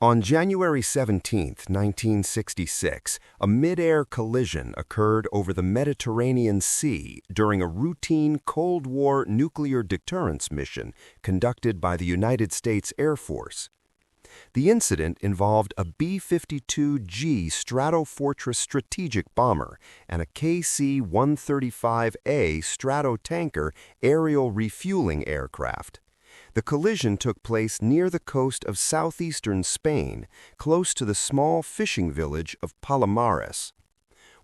On January 17, 1966, a mid-air collision occurred over the Mediterranean Sea during a routine Cold War nuclear deterrence mission conducted by the United States Air Force. The incident involved a B-52G Stratofortress strategic bomber and a KC-135A Stratotanker aerial refueling aircraft. The collision took place near the coast of southeastern Spain, close to the small fishing village of Palomares.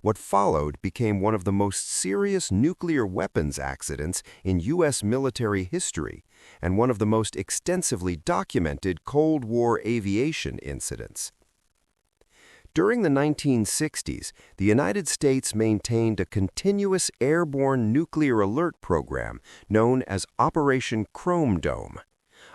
What followed became one of the most serious nuclear weapons accidents in U.S. military history and one of the most extensively documented Cold War aviation incidents. During the 1960s, the United States maintained a continuous airborne nuclear alert program known as Operation Chrome Dome.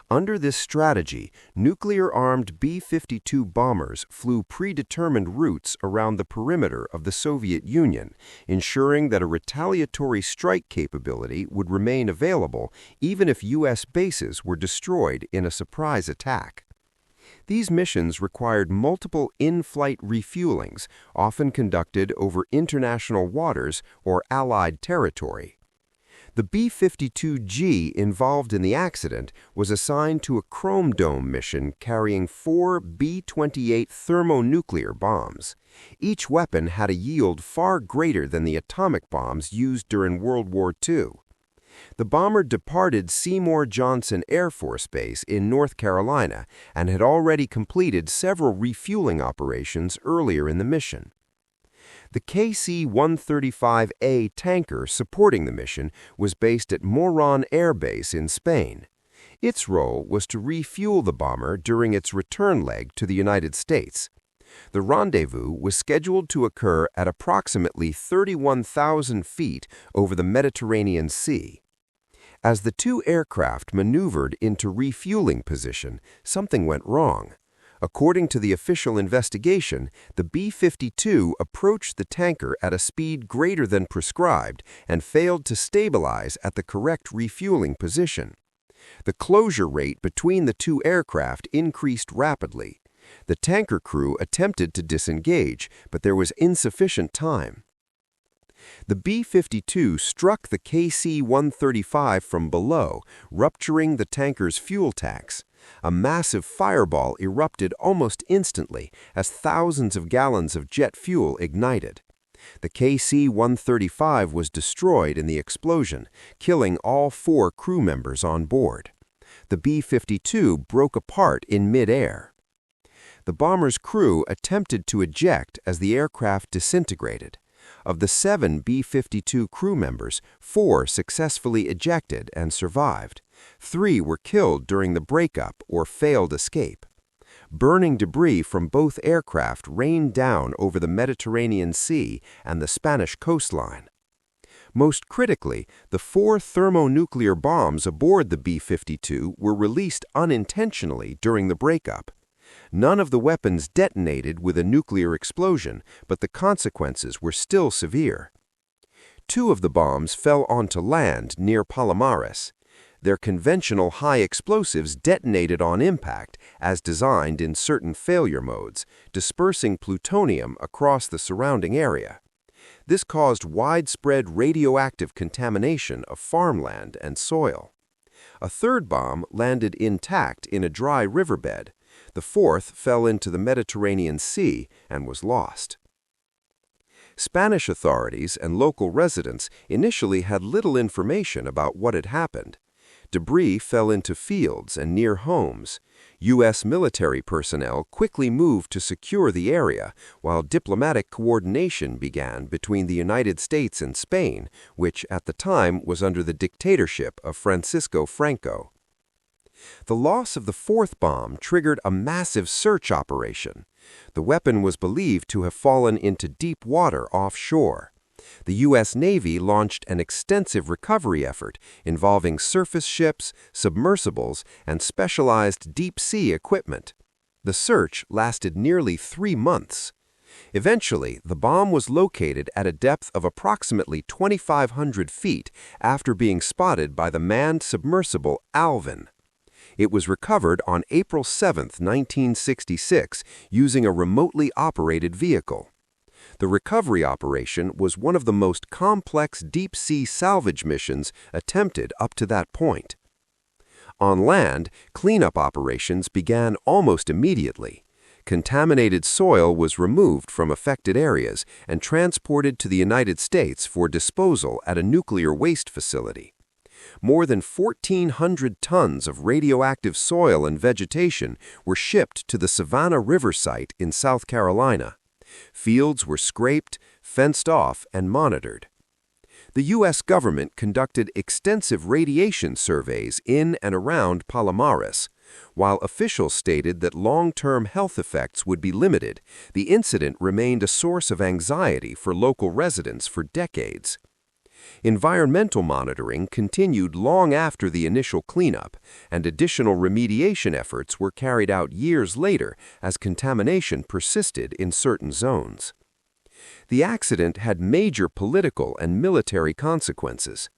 Under this strategy, nuclear-armed B-52 bombers flew predetermined routes around the perimeter of the Soviet Union, ensuring that a retaliatory strike capability would remain available even if U.S. bases were destroyed in a surprise attack. These missions required multiple in-flight refuelings, often conducted over international waters or Allied territory. The B-52G involved in the accident was assigned to a Chrome Dome mission carrying 4 B-28 thermonuclear bombs. Each weapon had a yield far greater than the atomic bombs used during World War II. The bomber departed Seymour Johnson Air Force Base in North Carolina and had already completed several refueling operations earlier in the mission. The KC-135A tanker supporting the mission was based at Morón Air Base in Spain. Its role was to refuel the bomber during its return leg to the United States. The rendezvous was scheduled to occur at approximately 31,000 feet over the Mediterranean Sea. As the two aircraft maneuvered into refueling position, something went wrong. According to the official investigation, the B-52 approached the tanker at a speed greater than prescribed and failed to stabilize at the correct refueling position. The closure rate between the two aircraft increased rapidly. The tanker crew attempted to disengage, but there was insufficient time. The B-52 struck the KC-135 from below, rupturing the tanker's fuel tanks. A massive fireball erupted almost instantly as thousands of gallons of jet fuel ignited. The KC-135 was destroyed in the explosion, killing all 4 crew members on board. The B-52 broke apart in mid-air. The bomber's crew attempted to eject as the aircraft disintegrated. Of the 7 B-52 crew members, 4 successfully ejected and survived. 3 were killed during the breakup or failed escape. Burning debris from both aircraft rained down over the Mediterranean Sea and the Spanish coastline. Most critically, the 4 thermonuclear bombs aboard the B-52 were released unintentionally during the breakup. None of the weapons detonated with a nuclear explosion, but the consequences were still severe. 2 of the bombs fell onto land near Palomares. Their conventional high explosives detonated on impact, as designed in certain failure modes, dispersing plutonium across the surrounding area. This caused widespread radioactive contamination of farmland and soil. A 3rd bomb landed intact in a dry riverbed. The 4th fell into the Mediterranean Sea and was lost. Spanish authorities and local residents initially had little information about what had happened. Debris fell into fields and near homes. U.S. military personnel quickly moved to secure the area, while diplomatic coordination began between the United States and Spain, which at the time was under the dictatorship of Francisco Franco. The loss of the 4th bomb triggered a massive search operation. The weapon was believed to have fallen into deep water offshore. The U.S. Navy launched an extensive recovery effort involving surface ships, submersibles, and specialized deep-sea equipment. The search lasted nearly 3 months. Eventually, the bomb was located at a depth of approximately 2,500 feet after being spotted by the manned submersible Alvin. It was recovered on April 7, 1966, using a remotely operated vehicle. The recovery operation was one of the most complex deep-sea salvage missions attempted up to that point. On land, cleanup operations began almost immediately. Contaminated soil was removed from affected areas and transported to the United States for disposal at a nuclear waste facility. More than 1,400 tons of radioactive soil and vegetation were shipped to the Savannah River site in South Carolina. Fields were scraped, fenced off, and monitored. The U.S. government conducted extensive radiation surveys in and around Palomares. While officials stated that long-term health effects would be limited, the incident remained a source of anxiety for local residents for decades. Environmental monitoring continued long after the initial cleanup, and additional remediation efforts were carried out years later as contamination persisted in certain zones. The accident had major political and military consequences.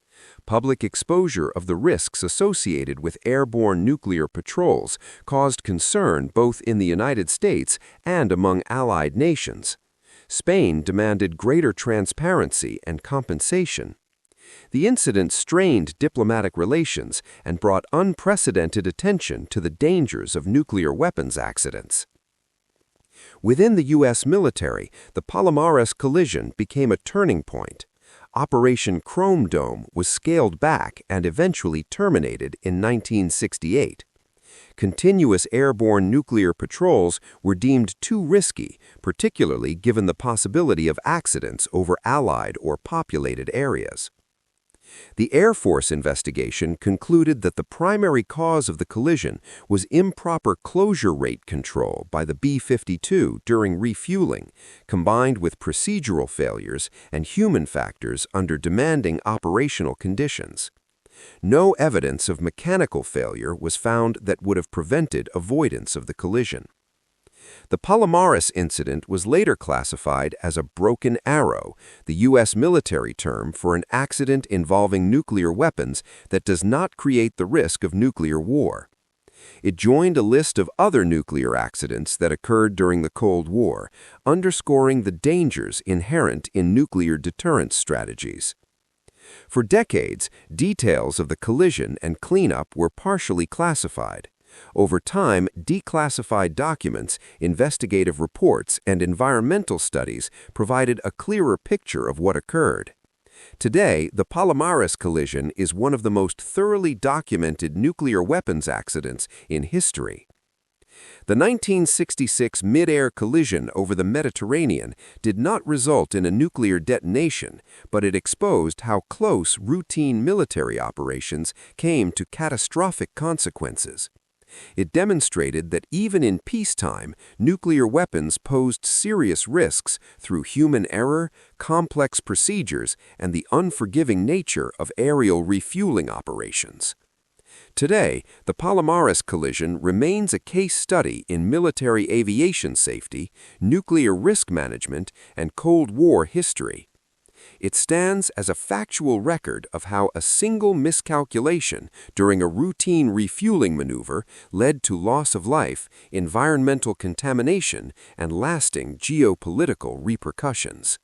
Public exposure of the risks associated with airborne nuclear patrols caused concern both in the United States and among allied nations. Spain demanded greater transparency and compensation. The incident strained diplomatic relations and brought unprecedented attention to the dangers of nuclear weapons accidents. Within the U.S. military, the Palomares collision became a turning point. Operation Chrome Dome was scaled back and eventually terminated in 1968. Continuous airborne nuclear patrols were deemed too risky, particularly given the possibility of accidents over Allied or populated areas. The Air Force investigation concluded that the primary cause of the collision was improper closure rate control by the B-52 during refueling, combined with procedural failures and human factors under demanding operational conditions. No evidence of mechanical failure was found that would have prevented avoidance of the collision. The Palomares incident was later classified as a broken arrow, the U.S. military term for an accident involving nuclear weapons that does not create the risk of nuclear war. It joined a list of other nuclear accidents that occurred during the Cold War, underscoring the dangers inherent in nuclear deterrence strategies. For decades, details of the collision and cleanup were partially classified. Over time, declassified documents, investigative reports, and environmental studies provided a clearer picture of what occurred. Today, the Palomares collision is one of the most thoroughly documented nuclear weapons accidents in history. The 1966 mid-air collision over the Mediterranean did not result in a nuclear detonation, but it exposed how close routine military operations came to catastrophic consequences. It demonstrated that even in peacetime, nuclear weapons posed serious risks through human error, complex procedures, and the unforgiving nature of aerial refueling operations. Today, the Palomares collision remains a case study in military aviation safety, nuclear risk management, and Cold War history. It stands as a factual record of how a single miscalculation during a routine refueling maneuver led to loss of life, environmental contamination, and lasting geopolitical repercussions.